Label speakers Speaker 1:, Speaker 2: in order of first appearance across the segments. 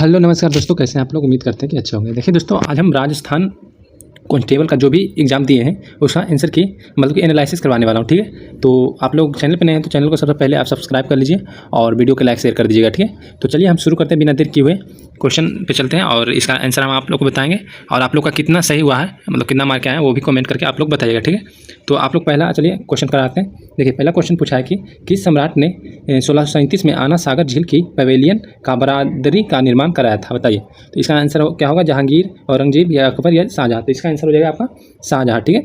Speaker 1: Hello नमस्कार दोस्तों, कैसे हैं आप लोग। उम्मीद करते हैं कि अच्छे होंगे। देखिए दोस्तों, आज हम राजस्थान कांस्टेबल का जो भी एग्ज़ाम दिए हैं उसका आंसर की मतलब कि एनालिसिस करवाने वाला हूँ। ठीक है, तो आप लोग चैनल पे नए हैं तो चैनल को सबसे पहले आप सब्सक्राइब कर लीजिए और वीडियो को लाइक शेयर कर दीजिएगा। ठीक है, तो चलिए हम शुरू करते हैं बिना देर किए हुए। क्वेश्चन पे चलते हैं और इसका आंसर हम आप लोग को बताएंगे और आप लोग का कितना सही हुआ है, मतलब कितना मार्क आया है वो भी कमेंट करके आप लोग बताइएगा। ठीक है, तो आप लोग पहला चलिए क्वेश्चन कराते हैं। देखिए, पहला क्वेश्चन पूछा है कि किस सम्राट ने 1637 में आना सागर झील की पवेलियन का बरादरी का निर्माण कराया था, बताइए। तो इसका आंसर क्या होगा, जहांगीर, औरंगजेब या अकबर या शाहजहाँ। तो इसका आंसर हो जाएगा आपका शाहजहाँ। ठीक है,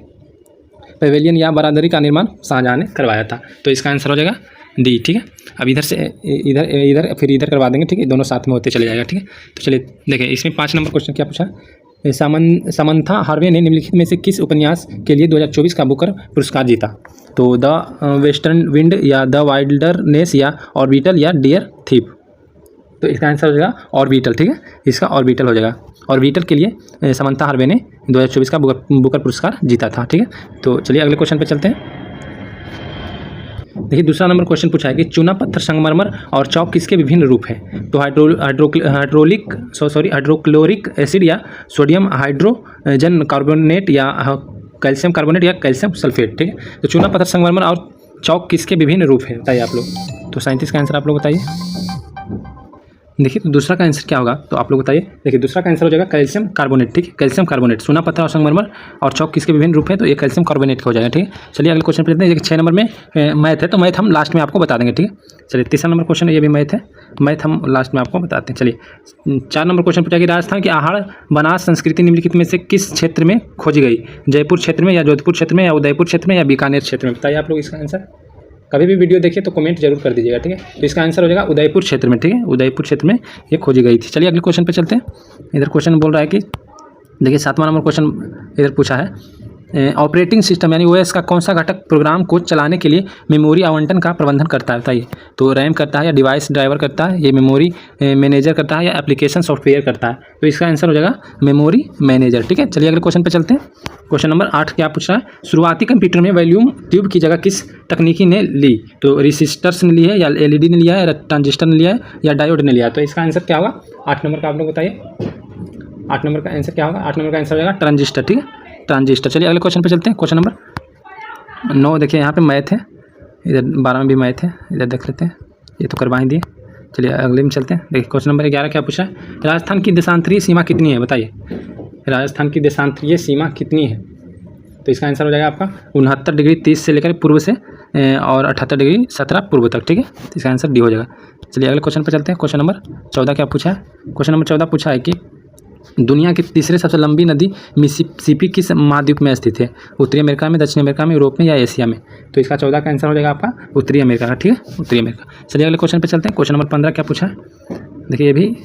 Speaker 1: पवेलियन या बरादरी का निर्माण शाहजहाँ ने करवाया था, तो इसका आंसर हो जाएगा डी। ठीक है, अब इधर से इधर इधर फिर इधर करवा देंगे। ठीक है, दोनों साथ में होते चले जाएगा। ठीक है, तो चलिए देखिए, इसमें 5 नंबर क्वेश्चन क्या पूछा। समंथा हार्वे ने निम्नलिखित में से किस उपन्यास के लिए 2024 का बुकर पुरस्कार जीता। तो द वेस्टर्न विंड या द वाइल्डरनेस या ऑर्बिटल या डियर थीप। तो इसका आंसर हो जाएगा ऑर्बिटल। ठीक है, इसका ऑर्बिटल हो जाएगा। ऑर्बिटल के लिए समंथा हार्वे ने 2024 का बुकर पुरस्कार जीता था। ठीक है, तो चलिए अगले क्वेश्चन पे चलते हैं। देखिए, दूसरा नंबर क्वेश्चन पूछा है कि चूना पत्थर, संगमरमर और चौक किसके विभिन्न रूप हैं। तो हाइड्रोक्लोरिक एसिड या सोडियम हाइड्रोजन कार्बोनेट या कैल्शियम कार्बोनेट या कैल्शियम सल्फेट। ठीक है, तो चूना पत्थर, संगमरमर और चौक किसके विभिन्न रूप हैं, बताइए आप लोग। तो 37 का आंसर आप लोग बताइए। देखिए, तो दूसरा का आंसर क्या होगा, तो आप लोग बताइए। देखिए, दूसरा का आंसर हो जाएगा कैल्शियम कार्बोनेट। ठीक है, कैल्शियम कार्बोनेट। चूना पत्थर और संगमरमर और चौक किसके विभिन्न रूप है, तो ये कैल्शियम कार्बोनेट का हो जाएगा। ठीक है, चलिए अगले क्वेश्चन पे चलते हैं। देखिए, 6 नंबर में मैथ है, तो मैथ हम लास्ट में आपको बता देंगे। ठीक है, चलिए तीसरा नंबर क्वेश्चन है, ये भी मैथ है, मैथ हम लास्ट में आपको बताते हैं। चलिए 4 नंबर क्वेश्चन पूछा कि राजस्थान की आहार बनास संस्कृति निम्नलिखित में से किस क्षेत्र में खोजी गई। जयपुर क्षेत्र में या जोधपुर क्षेत्र में या उदयपुर क्षेत्र में या बीकानेर क्षेत्र में, बताइए आप लोग इसका आंसर। कभी भी वीडियो देखिए तो कमेंट जरूर कर दीजिएगा। ठीक है, तो इसका आंसर हो जाएगा उदयपुर क्षेत्र में। ठीक है, उदयपुर क्षेत्र में ये खोजी गई थी। चलिए अगले क्वेश्चन पे चलते हैं। इधर क्वेश्चन बोल रहा है कि देखिए 7वां नंबर क्वेश्चन इधर पूछा है, ऑपरेटिंग सिस्टम यानी ओएस का कौन सा घटक प्रोग्राम को चलाने के लिए मेमोरी आवंटन का प्रबंधन करता है, बताइए। तो रैम करता है या डिवाइस ड्राइवर करता है, ये मेमोरी मैनेजर करता है या एप्लीकेशन सॉफ्टवेयर करता है। तो इसका आंसर हो जाएगा मेमोरी मैनेजर। ठीक है, चलिए अगले क्वेश्चन पे चलते हैं। क्वेश्चन नंबर 8 क्या पूछ रहा है, शुरुआती कंप्यूटर में वॉल्यूम ट्यूब की जगह किस तकनीकी ने ली। तो रेसिस्टर्स ने ली है या एलईडी ने लिया है या ट्रांजिस्टर ने लिया है या डायोड ने लिया है। तो इसका आंसर क्या होगा, 8 नंबर का आप लोग बताइए। 8 नंबर का आंसर क्या होगा, 8 नंबर का आंसर हो जाएगा ट्रांजिस्टर। ठीक है, ट्रांजिस्टर। चलिए अगले क्वेश्चन पे चलते हैं। क्वेश्चन नंबर 9 देखिए, यहाँ पे मैथ है, इधर 12 में भी मैथ है, इधर देख लेते हैं, ये तो करवा ही दिए। चलिए अगले में चलते हैं। देखिए क्वेश्चन नंबर 11 क्या पूछा है, राजस्थान की देशांतरीय सीमा कितनी है, बताइए। राजस्थान की देशांतरीय सीमा कितनी है। तो इसका आंसर हो जाएगा आपका 69 डिग्री 30 से लेकर पूर्व से और 78 डिग्री 17 पूर्व तक। ठीक है, तो इसका आंसर डी हो जाएगा। चलिए अगले क्वेश्चन पर चलते हैं। क्वेश्चन नंबर 14 क्या पूछा है, क्वेश्चन नंबर 14 पूछा है कि दुनिया की तीसरे सबसे लंबी नदी मिसिसिपी किस महाद्वीप में स्थित है। उत्तरी अमेरिका में, दक्षिण अमेरिका में, यूरोप में या एशिया में। तो इसका 14 का आंसर हो जाएगा आपका उत्तरी अमेरिका का। ठीक है, उत्तरी अमेरिका। चलिए अगले क्वेश्चन पे चलते हैं। क्वेश्चन नंबर 15 क्या पूछा है, देखिए ये भी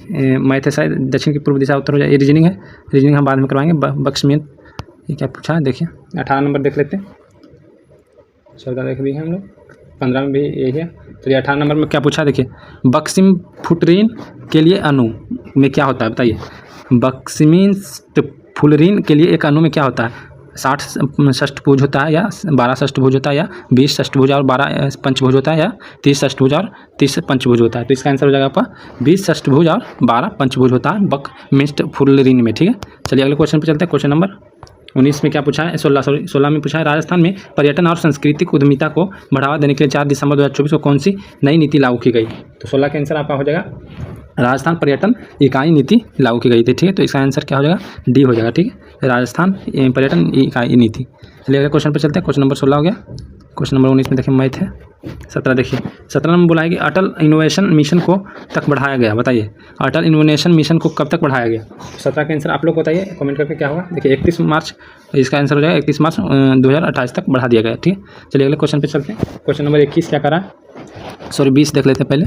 Speaker 1: मैथ है शायद, दक्षिण की पूर्व दिशा उत्तर हो जाए, ये रीजनिंग है, रीजनिंग हम बाद में करवाएंगे। बक्समीन ये क्या पूछा है, देखिए 18 नंबर देख लेते हैं। 14 देख दिए हम लोग, 15 में भी यही है। चलिए 18 नंबर में क्या पूछा है, देखिए बक्सिम फुटरीन के लिए अणु में क्या होता है, बताइए। बक्सिमिन फुलरीन के लिए एक अणु में क्या होता है, 60 षष्ठभुज होता है या 12 षष्ठभुज होता है या 20 षष्ठभुज और 12 पंचभुज होता है या 30 षष्ठभुज और 30 पंचभुज होता है। तो इसका आंसर हो जाएगा आपका 20 षष्ठभुज और 12 पंचभुज होता है बक्सिमिन फुलरीन में। ठीक है, चलिए अगले क्वेश्चन पे चलते हैं। क्वेश्चन नंबर 19 में क्या पूछा है, 16 में पूछा है, राजस्थान में पर्यटन और सांस्कृतिक उद्यमिता को बढ़ावा देने के लिए 4 दिसंबर 2024 को कौन सी नई नीति लागू की गई। तो 16 का आंसर आपका हो जाएगा राजस्थान पर्यटन इकाई नीति लागू की गई थी। ठीक है, तो इसका आंसर क्या हो जाएगा, डी हो जाएगा। ठीक है, राजस्थान पर्यटन इकाई नीति। चलिए अगले क्वेश्चन पर चलते हैं। क्वेश्चन नंबर 16 हो गया। क्वेश्चन नंबर 19 में देखिए मैथ है। 17 देखिए, 17 में बोला है कि अटल इनोवेशन मिशन को तक बढ़ाया गया, बताइए। अटल इनोवेशन मिशन को कब तक बढ़ाया गया। 17 का आंसर आप लोग बताइए कमेंट करके क्या होगा। देखिए 31 मार्च, इसका आंसर हो जाएगा 31 मार्च 2028 तक बढ़ा दिया गया। ठीक है, चलिए अगले क्वेश्चन पे चलते हैं। क्वेश्चन नंबर 21 क्या करा, सॉरी 20 देख लेते हैं पहले,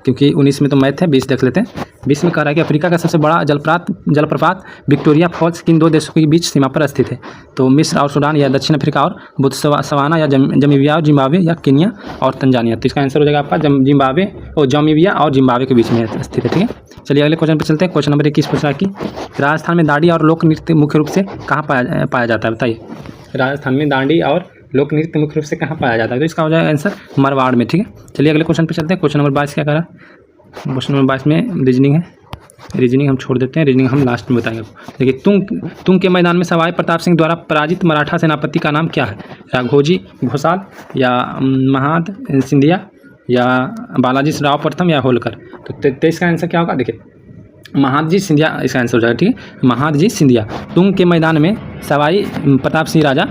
Speaker 1: क्योंकि 19 में तो मैथ है, 20 देख लेते हैं। 20 में कह रहा है कि अफ्रीका का सबसे बड़ा जलप्रपात विक्टोरिया फॉल्स किन 2 देशों के बीच सीमा पर स्थित है। तो मिस्र और सूडान या दक्षिण अफ्रीका और बोत्सवाना या जाम्बिया और जिम्बाब्वे या केन्या और तंजानिया। तो इसका आंसर हो जाएगा आपका जिम्बाब्वे और जाम्बिया और जिम्बाब्वे के बीच में स्थित है। ठीक है, चलिए अगले क्वेश्चन पर चलते हैं। क्वेश्चन नंबर 21 पूछ रहा है कि राजस्थान में दांडी और लोक नृत्य मुख्य रूप से कहाँ पाया जाता है, बताइए। राजस्थान में दांडी और लोक नृत्य मुख्य रूप से कहाँ पाया जाता है। तो इसका हो जाएगा आंसर मारवाड़ में। ठीक है, चलिए अगले क्वेश्चन पे चलते हैं। क्वेश्चन नंबर 22 क्या करा, क्वेश्चन नंबर 22 में रीजनिंग है, रीजनिंग हम छोड़ देते हैं, रीजनिंग हम लास्ट में बताएंगे। देखिए, तुंग के मैदान में सवाई प्रताप सिंह द्वारा पराजित मराठा सेनापति का नाम क्या है? राघोजी घोषाल या महाद सिंधिया या बालाजी राव प्रथम या होलकर? तो इसका आंसर क्या होगा? देखिए, महादजी सिंधिया इसका आंसर हो जाएगा, ठीक है, महादजी सिंधिया। तुंग के मैदान में सवाई प्रताप सिंह राजा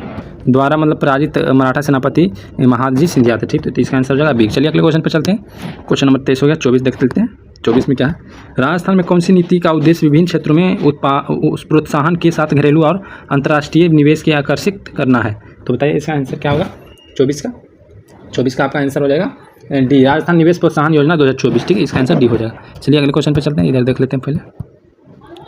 Speaker 1: द्वारा मतलब पराजित मराठा सेनापति महादजी सिंधिया थे, ठीक। तो इसका आंसर हो जाएगा बी। चलिए अगले क्वेश्चन पर चलते हैं। क्वेश्चन नंबर 23 हो गया। 24 देख लेते हैं। 24 में क्या है? राजस्थान में कौन सी नीति का उद्देश्य विभिन्न क्षेत्रों में प्रोत्साहन के साथ घरेलू और अंतर्राष्ट्रीय निवेश के आकर्षित करना है? तो बताइए इसका आंसर क्या होगा 24 का? 24 का आपका आंसर हो जाएगा डी, राजस्थान निवेश प्रोत्साहन योजना 2024, ठीक है। इसका आंसर डी हो जाएगा। चलिए अगले क्वेश्चन पे चलते हैं। इधर देख लेते हैं पहले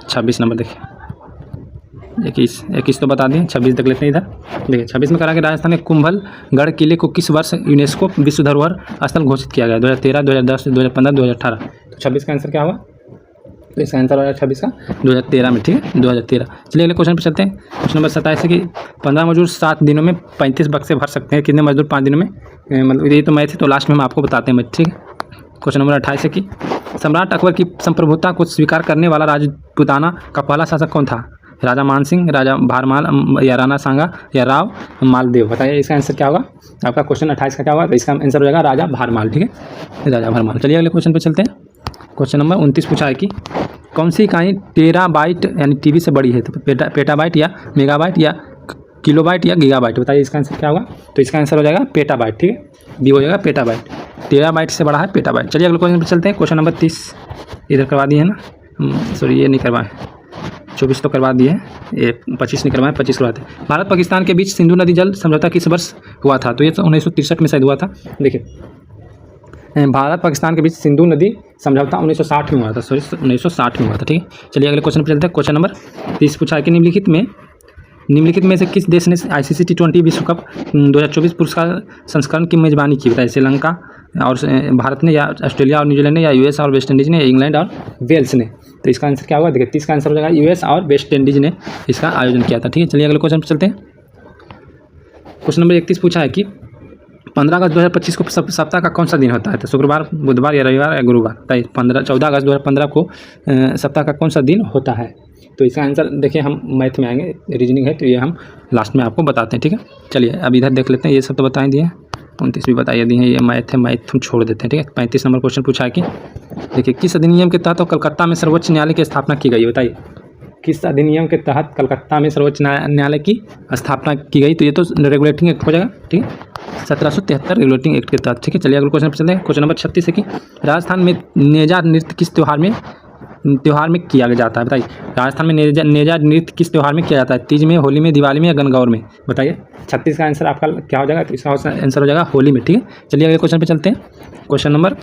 Speaker 1: 26 नंबर। देखिए 21 तो बता दें, 26 देख लेते हैं। इधर देखिए 26 में करा कि राजस्थान के कुंभलगढ़ किले को किस वर्ष यूनेस्को विश्व धरोहर स्थल घोषित किया गया? 2013, 2010, 2015, 2018। तो 26 का आंसर क्या होगा? तो इसका आंसर हो जाएगा 26 का 2013 में, ठीक है, 2013। चलिए अगले क्वेश्चन पर चलते हैं। क्वेश्चन नंबर 27 है कि 15 मजदूर 7 दिनों में 35 बक्से भर सकते हैं। कितने मजदूर 5 दिनों में? मतलब ये तो मैथ है, तो लास्ट में हम आपको बताते हैं मैथ, ठीक है। क्वेश्चन नंबर 28 है कि सम्राट अकबर की संप्रभुता को स्वीकार करने वाला राजपूताना का पहला शासक कौन था? राजा मानसिंह, राजा भारमाल या राणा सांगा या राव मालदेव? बताइए इसका आंसर क्या होगा? आपका क्वेश्चन 28 का क्या होगा? तो इसका आंसर हो जाएगा राजा भारमाल, ठीक है, राजा भारमाल। चलिए अगले क्वेश्चन पर चलते हैं। क्वेश्चन नंबर 29 पूछा है कि कौन सी इकाई टेराबाइट यानी टीबी से बड़ी है? तो पेटाबाइट या मेगाबाइट या किलोबाइट या गीगाबाइट? बताइए इसका आंसर क्या होगा? तो इसका आंसर हो जाएगा पेटाबाइट, ठीक है, बी हो जाएगा पेटाबाइट। टेराबाइट से बड़ा है पेटाबाइट। चलिए अगले क्वेश्चन पर चलते हैं। क्वेश्चन नंबर 30 इधर करवा दिए है ना, सॉरी ये नहीं करवाए, 24 तो करवा दिए हैं, ये 25 नहीं करवाए, 25 करवाते हैं। भारत पाकिस्तान के बीच सिंधु नदी जल समझौता किस वर्ष हुआ था? तो ये 1963 में शायद हुआ था। देखिए, भारत पाकिस्तान के बीच सिंधु नदी समझौता 1960 में हुआ था, सॉरी 1960 में हुआ था, ठीक है। चलिए अगले क्वेश्चन पर चलते हैं। क्वेश्चन नंबर 30 पूछा है कि निम्नलिखित में से किस देश ने ICC T20 विश्व कप 2024 पुरस्कार संस्करण की मेजबानी की? बताइए, श्रीलंका और भारत ने, या ऑस्ट्रेलिया और न्यूजीलैंड ने, या US और वेस्ट इंडीज़ ने, या इंग्लैंड और वेल्स ने? तो इसका आंसर क्या होगा? देखिए 30 का आंसर हो जाएगा US और वेस्ट इंडीज़ ने इसका आयोजन किया था, ठीक है। चलिए अगले क्वेश्चन पर चलते हैं। क्वेश्चन नंबर 31 पूछा है कि 15 अगस्त 2025 को सप्ताह का कौन सा दिन होता है? तो शुक्रवार, बुधवार या रविवार या गुरुवार? बताइए 14 अगस्त 2015 को सप्ताह का कौन सा दिन होता है? तो इसका आंसर देखिए हम मैथ में आएंगे, रीजनिंग है तो ये हम लास्ट में आपको बताते हैं, ठीक है। चलिए अब इधर देख लेते हैं। ये सब तो बताए दिए हैं, 29 भी बताइए दिए हैं, ये मैथ है, मैथ हम छोड़ देते हैं, ठीक है। 35 नंबर क्वेश्चन पूछा है कि देखिए किस अधिनियम के तहत कलकत्ता में सर्वोच्च न्यायालय की स्थापना की गई? बताइए किस अधिनियम के तहत कलकत्ता में सर्वोच्च न्यायालय की स्थापना की गई? तो ये तो रेगुलेटिंग एक्ट हो जाएगा, ठीक है, 1773 रेगुलेटिंग एक्ट के तहत, ठीक है। चलिए अगले क्वेश्चन पर चलते हैं। क्वेश्चन नंबर 36 है कि राजस्थान में नेजा नृत्य किस त्यौहार में किया जाता है? बताइए राजस्थान में नेजा नृत्य किस त्यौहार में किया जाता है? तीज में, होली में, दिवाली में या गणगौर में? बताइए 36 का आंसर आपका क्या हो जाएगा? तो इसका आंसर हो जाएगा होली में, ठीक है। चलिए अगले क्वेश्चन पे चलते हैं। क्वेश्चन नंबर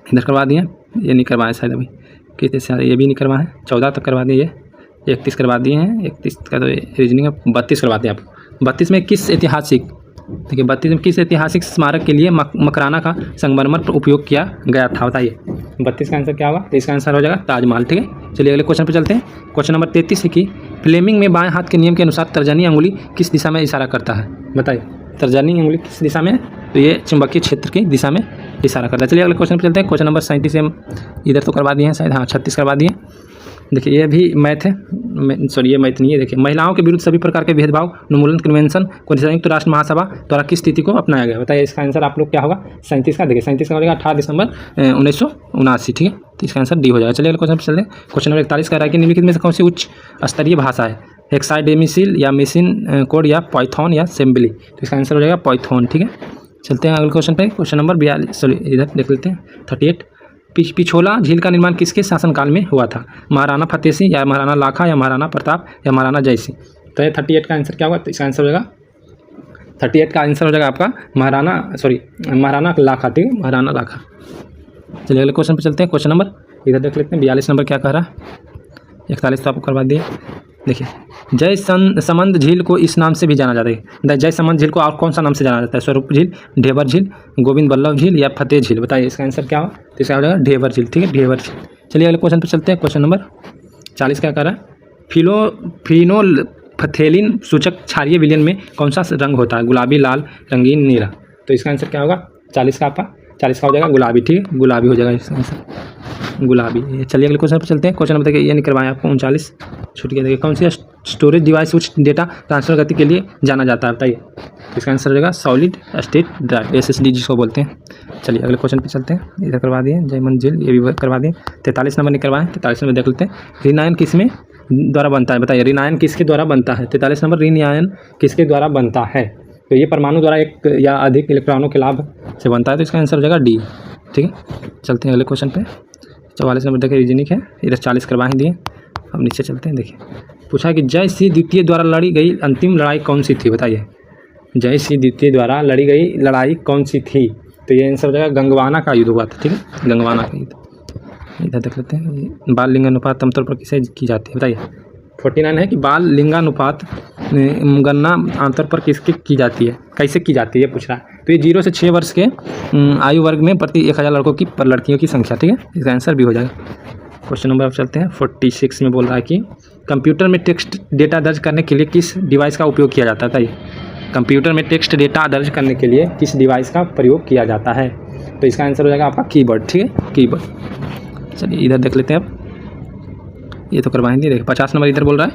Speaker 1: इधर करवा दिए, ये नहीं करवाए शायद अभी, कितने ये भी नहीं करवाए, 14 तक करवा दिए, 31 करवा दिए हैं, 31 का तो रीजनिंग है, 32 करवाते हैं आपको। 32 में किस ऐतिहासिक, देखिए 32 में किस ऐतिहासिक स्मारक के लिए मकराना का संगमरमर उपयोग किया गया था? बताइए 32 का आंसर क्या होगा? तो इसका आंसर हो जाएगा ताजमहल, ठीक है। चलिए अगले क्वेश्चन पर चलते हैं। क्वेश्चन नंबर 33 है कि फ्लेमिंग में बाएं हाथ के नियम के अनुसार तर्जनी अंगुली किस दिशा में इशारा करता है? बताइए तर्जनी अंगुली किस दिशा में? तो ये चुंबकीय क्षेत्र की दिशा में इशारा करता है। चलिए अगले क्वेश्चन पर चलते हैं। क्वेश्चन नंबर 37 इधर तो करवा दिए हैं शायद, हाँ 36 करवा दिए। देखिए ये भी मैथ है, सॉरी ये मैथ नहीं है। देखिए महिलाओं के विरुद्ध सभी प्रकार के भेदभाव उन्मूलन कन्वेंशन को संयुक्त राष्ट्र महासभा द्वारा किस तिथि को अपनाया गया? बताइए इसका आंसर आप लोग क्या होगा? 37 का। देखिए 37 का हो जाएगा 18 दिसंबर 1979, ठीक है। तो इसका आंसर डी हो जाएगा। चलिए अगले क्वेश्चन पर चलते हैं। क्वेश्चन नंबर 41 कह रहा है कि निम्नलिखित में से कौन सी उच्च स्तरीय भाषा है? हेक्साडेसिमल या मेशिन कोड या पाइथन या असेंबली? तो इसका आंसर हो जाएगा पाइथन, ठीक है। चलते हैं अगले क्वेश्चन पे। क्वेश्चन नंबर 42, सॉरी इधर देख लेते हैं 38। पिछोला झील का निर्माण किसके शासनकाल में हुआ था? महाराणा फतेह सिंह या महाराणा लाखा या महाराणा प्रताप या महाराणा जयसिंह? तो ये 38 का आंसर क्या होगा? तो इसका आंसर हो जाएगा 38 का आंसर हो जाएगा आपका महाराणा लाखा, ठीक है, महाराणा लाखा। चलिए अगले क्वेश्चन पे चलते हैं। क्वेश्चन नंबर इधर देख लेते हैं 42 नंबर क्या कह रहा है? 41 तो आपको करवा दिए। देखिए जयसमंद झील को इस नाम से भी जाना जाता है। जयसमंद झील को और कौन सा नाम से जाना जाता है? स्वरूप झील, ढेबर झील, गोविंद बल्लभ झील या फतेह झील? बताइए इसका आंसर क्या हो? तो इसका हो जाएगा ढेबर झील, ठीक है, ढेबर झील। चलिए अगले क्वेश्चन पर चलते हैं। क्वेश्चन नंबर 40 क्या कह रहा है? फिनोल्फथेलिन सूचक क्षारीय विलयन में कौन सा रंग होता है? गुलाबी, लाल, रंगीन, नीला? तो इसका आंसर क्या होगा? 40 का आपका 40 का हो जाएगा गुलाबी, ठीक है, गुलाबी हो जाएगा इसका आंसर, गुलाबी। चलिए अगले क्वेश्चन पर चलते हैं। क्वेश्चन नंबर देखिए, ये नहीं करवाएं आपको, 39 छूट गया। देखिए, कौन सी स्टोरेज डिवाइस उच्च डेटा ट्रांसफर गति के लिए जाना जाता है, बताइए। इसका आंसर हो जाएगा सॉलिड स्टेट ड्राइव, SSD जिसको बोलते हैं। चलिए अगले क्वेश्चन पे चलते हैं। इधर करवा दिए जयमन झील, ये भी करवा दिए। 43 नंबर नहीं करवाएं, 43 नंबर देख लेते हैं। रिनायन किसमें द्वारा बनता है, बताइए। रिनायन किसके द्वारा बनता है? 43 नंबर, रिनायन किसके द्वारा बनता है? तो ये परमाणु द्वारा एक या अधिक इलेक्ट्रॉनों के लाभ से बनता है, तो इसका आंसर हो जाएगा डी, ठीक है। चलते हैं अगले क्वेश्चन पे। 44 नंबर देखिए, रीजनिक है, इधर 40 करवा ही दिए। अब नीचे चलते हैं। देखिए, पूछा है कि जय सिंह द्वितीय द्वारा लड़ी गई अंतिम लड़ाई कौन सी थी, बताइए। जय सिंह द्वितीय द्वारा लड़ी गई लड़ाई कौन सी थी? तो ये आंसर हो जाएगा गंगवाना का युद्ध हुआ था, ठीक है, गंगवाना का युद्ध। इधर देख लेते हैं, बाल लिंगानुपात आमतौर पर किसे की जाती है, बताइए। 49 है कि बाल लिंगानुपात गणना आमतौर पर किसकी की जाती है, कैसे की जाती है, ये पूछ रहा है। तो ये 0 से 6 वर्ष के आयु वर्ग में प्रति 1000 लड़कों की पर लड़कियों की संख्या, ठीक है, इसका आंसर भी हो जाएगा। क्वेश्चन नंबर अब चलते हैं। 46 में बोल रहा है कि कंप्यूटर में टेक्स्ट डेटा दर्ज करने के लिए किस डिवाइस का उपयोग किया जाता है, बताइए। कंप्यूटर में टेक्स्ट डेटा दर्ज करने के लिए किस डिवाइस का प्रयोग किया जाता है? तो इसका आंसर हो जाएगा आपका कीबोर्ड, ठीक है, कीबोर्ड। चलिए इधर देख लेते हैं अब, ये तो करवाएंगे। देखिए 50 नंबर इधर बोल रहा है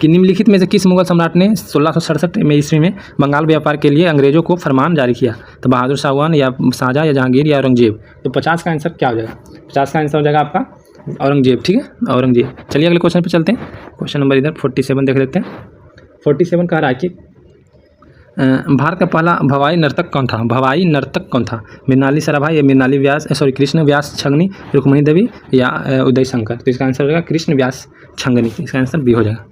Speaker 1: कि निम्नलिखित में से किस मुगल सम्राट ने 1667 में ईस्वी में बंगाल व्यापार के लिए अंग्रेजों को फरमान जारी किया? तो बहादुर शाहजहां या शाहजहां या जहांगीर या औरंगजेब? तो 50 का आंसर क्या हो जाएगा? 50 का आंसर हो जाएगा आपका औरंगजेब, ठीक है, औरंगजेब। चलिए अगले क्वेश्चन पे चलते हैं। क्वेश्चन नंबर इधर 47 देख लेते हैं। 47 कह रहा है कि भारत का पहला भवाई नर्तक कौन था? भवाई नर्तक कौन था? मृणाली सराभाई या मृणाली व्यास, सॉरी कृष्ण व्यास छंगनी, रुक्मणी देवी या उदय शंकर? तो इसका आंसर हो जाएगा कृष्ण व्यास छंगनी, इसका आंसर भी हो जाएगा।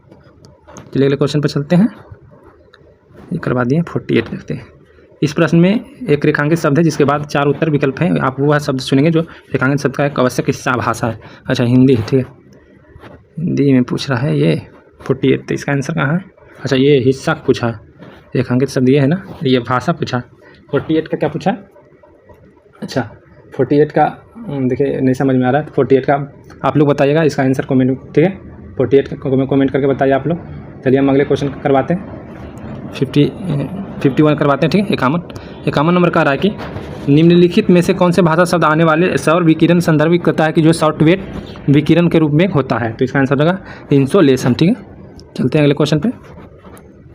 Speaker 1: चलिए अगले क्वेश्चन पर चलते हैं। ये करवा दिए, 48 देखते हैं। इस प्रश्न में एक रेखांकित शब्द है जिसके बाद 4 उत्तर विकल्प हैं, आप वह शब्द चुनेंगे जो रेखांकित शब्द का एक आवश्यक हिस्सा भाषा है। अच्छा, हिंदी, ठीक है, हिंदी में पूछ रहा है ये 48। तो इसका आंसर कहाँ है? अच्छा, ये हिस्सा पूछा है, रेखांकित शब्द ये है ना, ये भाषा पूछा। 48 का क्या पूछा? अच्छा 48 का देखिए नहीं समझ में आ रहा है, 48 का आप लोग बताइएगा इसका आंसर कमेंट, ठीक है, 48 का कमेंट करके बताइए आप लोग। चलिए हम अगले क्वेश्चन करवाते हैं। 51 करवाते हैं, ठीक है। 51 नंबर का रहा है कि निम्नलिखित में से कौन से भाषा शब्द आने वाले सौर विकिरण संदर्भित करता है कि जो सॉफ्टवेयर विकिरण के रूप में होता है? तो इसका आंसर होगा इंसोलेशन, ठीक है। चलते हैं अगले क्वेश्चन पे।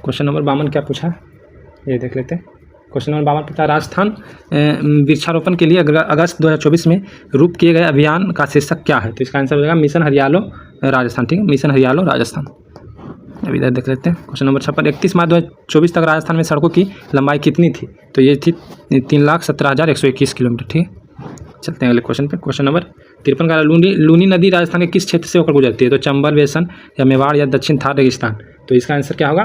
Speaker 1: क्वेश्चन नंबर 52 क्या पूछा, ये देख लेते हैं। क्वेश्चन नंबर 52 पूछा, राजस्थान वृक्षारोपण के लिए अगस्त 2024 में रूप किए गए अभियान का शीर्षक क्या है? तो इसका आंसर हो जाएगा मिशन हरियालो राजस्थान, ठीक है, मिशन हरियालो राजस्थान। अब इधर देख लेते हैं। क्वेश्चन नंबर 56, 31 मार्च 2024 तक राजस्थान में सड़कों की लंबाई कितनी थी? तो ये थी 3,17,121 किलोमीटर, ठीक है। चलते हैं अगले क्वेश्चन पे। क्वेश्चन नंबर 53 का, लूनी नदी राजस्थान के किस क्षेत्र से होकर गुजरती है? तो चंबल, बेसन या मेवाड़ या दक्षिण थार रेगिस्तान? तो इसका आंसर क्या होगा?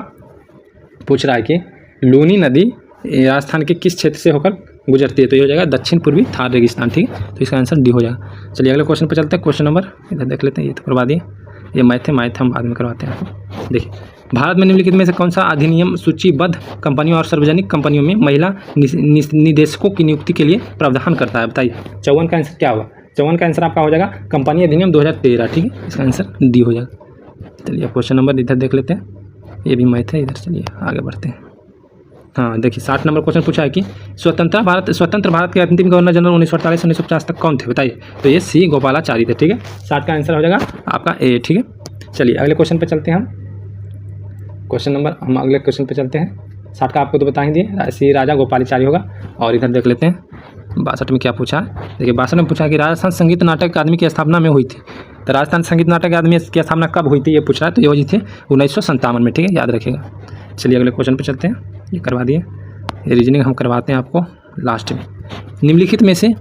Speaker 1: पूछ रहा है कि लूनी नदी राजस्थान के किस क्षेत्र से होकर गुजरती है? तो ये हो जाएगा दक्षिण पूर्वी थार रेगिस्तान, ठीक है, तो इसका आंसर डी हो जाएगा। चलिए अगले क्वेश्चन पे चलते हैं। क्वेश्चन नंबर इधर देख लेते हैं, ये तो करवा दिए, ये मैथ हम बाद में करवाते हैं आपको। देखिए, भारत में निम्नलिखित में से कौन सा अधिनियम सूचीबद्ध कंपनियों और सार्वजनिक कंपनियों में महिला निदेशकों की नियुक्ति के लिए प्रावधान करता है? बताइए। 54 का आंसर क्या होगा? 54 का आंसर आपका हो जाएगा कंपनी अधिनियम 2013, ठीक है, इसका आंसर डी हो जाएगा। चलिए क्वेश्चन नंबर इधर देख लेते हैं, ये भी मैथ है इधर। चलिए आगे बढ़ते हैं। हाँ देखिए, 60 नंबर क्वेश्चन पूछा है कि स्वतंत्र भारत के अंतिम गवर्नर जनरल 1948 से 1950 तक कौन थे? बताइए। तो ये सी गोपालाचारी थे, ठीक है, 60 का आंसर हो जाएगा आपका ए, ठीक है। चलिए अगले क्वेश्चन पे चलते हैं हम अगले क्वेश्चन पे चलते हैं। 60 का आपको तो बता ही दिए, सी राजा गोपालाचारी होगा। और इधर देख लेते हैं 62 में क्या पूछा। देखिए 62 में पूछा कि राजस्थान संगीत नाटक अकादमी की स्थापना में हुई थी। तो राजस्थान संगीत नाटक अकादमी की स्थापना कब हुई थी ये पूछ रहा है, तो ये हुई थी 1957 में, ठीक है, याद रखिएगा। चलिए अगले क्वेश्चन पे चलते हैं, ये करवा दिए, ये रीजनिंग हम करवाते हैं आपको लास्ट में। निम्नलिखित में से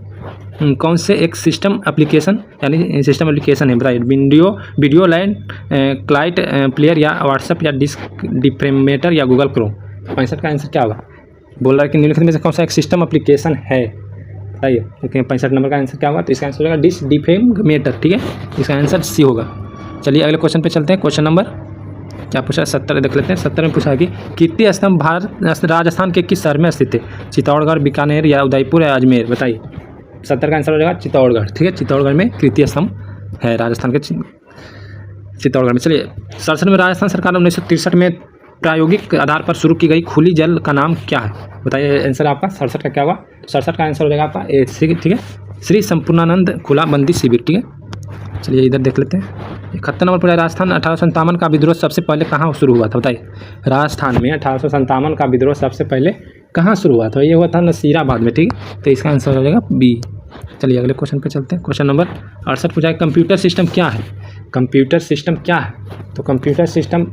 Speaker 1: कौन से एक सिस्टम एप्लीकेशन यानी सिस्टम एप्लीकेशन है? बताइए। वीडियो लाइन क्लाइट प्लेयर या व्हाट्सएप या डिस्क डिफ्रेमेटर या गूगल क्रोम? 65 का आंसर क्या होगा? बोल रहा है कि निम्नलिखित में से कौन सा एक सिस्टम एप्लीकेशन है? बताइए। देखिए 65 नंबर का आंसर क्या होगा? तो इसका आंसर होगा डिस्क डिफ्रेमेटर, ठीक है, इसका आंसर सी होगा। चलिए अगले क्वेश्चन पे चलते हैं। क्वेश्चन नंबर क्या पूछा है? 70 देख लेते हैं। 70 में पूछा है कि कीर्ति स्तंभ राजस्थान के किस शहर में स्थित है? चित्तौड़गढ़, बीकानेर या उदयपुर या अजमेर? बताइए। 70 का आंसर हो जाएगा चित्तौड़गढ़, ठीक है, चित्तौड़गढ़ में कीर्ति स्तंभ है राजस्थान के चित्तौड़गढ़ में। चलिए 67 में राजस्थान सरकार ने 1963 में प्रायोगिक आधार पर शुरू की गई खुली जल का नाम क्या है? बताइए आंसर आपका 67 का क्या होगा? 67 का आंसर हो जाएगा आपका ए, ठीक है, श्री संपूर्णानंद खुला बंदी शिविर। ठीक है, चलिए इधर देख लेते हैं। 71 नंबर पर राजस्थान 1857 का विद्रोह सबसे पहले कहाँ शुरू हुआ था? बताइए राजस्थान में 1857 का विद्रोह सबसे पहले कहाँ शुरू हुआ था? ये हुआ था नसीराबाद में। ठीक है, तो इसका आंसर हो जाएगा बी। चलिए अगले क्वेश्चन पे चलते हैं। क्वेश्चन नंबर 68 पूछा है कंप्यूटर सिस्टम क्या है? कंप्यूटर सिस्टम क्या है? तो कंप्यूटर सिस्टम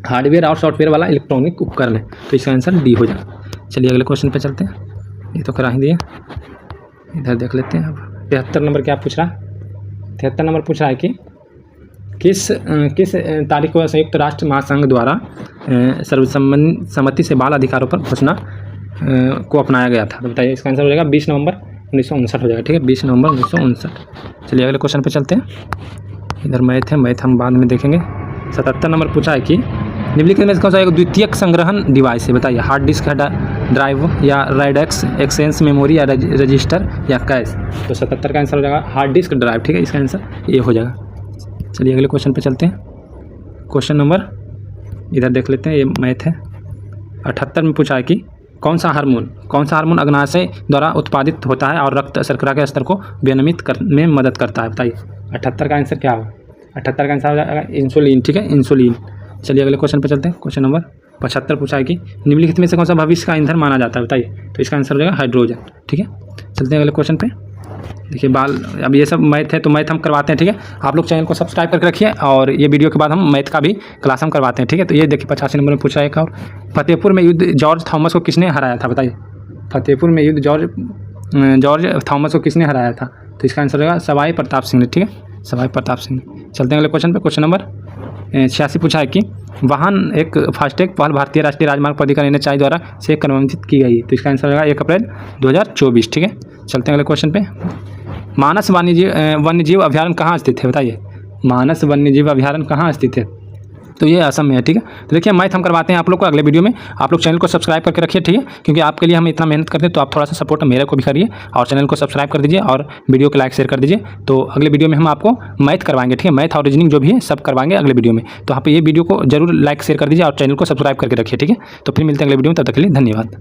Speaker 1: हार्डवेयर और सॉफ्टवेयर वाला इलेक्ट्रॉनिक उपकरण है, तो इसका आंसर डी हो जाएगा। चलिए अगले क्वेश्चन पे चलते हैं। ये तो करा ही दिए, इधर देख लेते हैं। अब 73 नंबर क्या पूछ रहा है? 73 नंबर पूछ रहा है कि किस तारीख को संयुक्त राष्ट्र महासंघ द्वारा सर्वसम्मति से बाल अधिकारों पर घोषणा को अपनाया गया था? तो बताइए इसका आंसर हो जाएगा 20 नवंबर 1959 हो जाएगा। ठीक है, 20 नवंबर 1959। चलिए अगले क्वेश्चन पे चलते हैं। इधर मैथ है, मैथ हम बाद में देखेंगे। 77 नंबर पूछा है कि निम्नलिखित में कौन सा एक द्वितीयक संग्रहण डिवाइस है? बताइए हार्ड डिस्क ड्राइव या राइडेक्स एक्सचेंज मेमोरी या रजिस्टर या कैश? तो 77 का आंसर हो जाएगा हार्ड डिस्क ड्राइव। ठीक है, इसका आंसर ये हो जाएगा। चलिए अगले क्वेश्चन पे चलते हैं। क्वेश्चन नंबर इधर देख लेते हैं, ये मैथ है। 78 में पूछा है कि कौन सा हार्मोन अग्नाशय द्वारा उत्पादित होता है और रक्त शर्करा के स्तर को विनियमित करने में मदद करता है? बताइए 78 का आंसर क्या होगा? 78 का आंसर हो जाएगा इंसुलिन। ठीक है, इंसुलिन। चलिए अगले क्वेश्चन पे चलते हैं। क्वेश्चन नंबर 75 पूछा है कि निम्नलिखित में से कौन सा भविष्य का ईंधन माना जाता है? बताइए, तो इसका आंसर हो जाएगा हाइड्रोजन। ठीक है, चलते हैं अगले क्वेश्चन पे। देखिए अब ये सब मैथ है तो मैथ हम करवाते हैं। ठीक है, आप लोग चैनल को सब्सक्राइब करके रखिए और ये वीडियो के बाद हम मैथ का भी क्लास हम करवाते हैं। ठीक है, तो ये देखिए 85 नंबर में पूछा है एक और, फतेहपुर में युद्ध जॉर्ज थॉमस को किसने हराया था? बताइए फतेहपुर में युद्ध जॉर्ज थॉमस को किसने हराया था? तो इसका आंसर होगा सवाई प्रताप सिंह ने। ठीक है, सवाई प्रताप सिंह। चलते हैं अगले क्वेश्चन पे। क्वेश्चन नंबर 86 पूछा है कि वाहन एक फास्टैग पहल भारतीय राष्ट्रीय राजमार्ग प्राधिकरण NHAI द्वारा से क्रांतित की गई, तो इसका आंसर होगा 1 अप्रैल 2024। ठीक है, चलते हैं अगले क्वेश्चन पे। मानस वन्यजीव अभ्यारण्य कहाँ स्थित है? बताइए मानस वन्यजीव अभ्यारण्य कहाँ स्थित है? तो ये असम में है। ठीक है, तो देखिए मैथ हम करवाते हैं आप लोग को अगले वीडियो में। आप लोग चैनल को सब्सक्राइब करके रखिए। ठीक है, क्योंकि आपके लिए हम इतना मेहनत करते हैं, तो आप थोड़ा सा सपोर्ट मेरे को भी करिए और चैनल को सब्सक्राइब कर दीजिए और वीडियो को लाइक शेयर कर दीजिए। तो अगले वीडियो में हम आपको मैथ करवाएंगे। ठीक है, मैथ और रीजनिंग जो भी है सब करवाएंगे अगले वीडियो में। तो आप ये वीडियो को जरूर लाइक शेयर कर दीजिए और चैनल को सब्सक्राइब करके रखिए। ठीक है, तो फिर मिलते हैं अगले वीडियो में, तब तक के लिए धन्यवाद।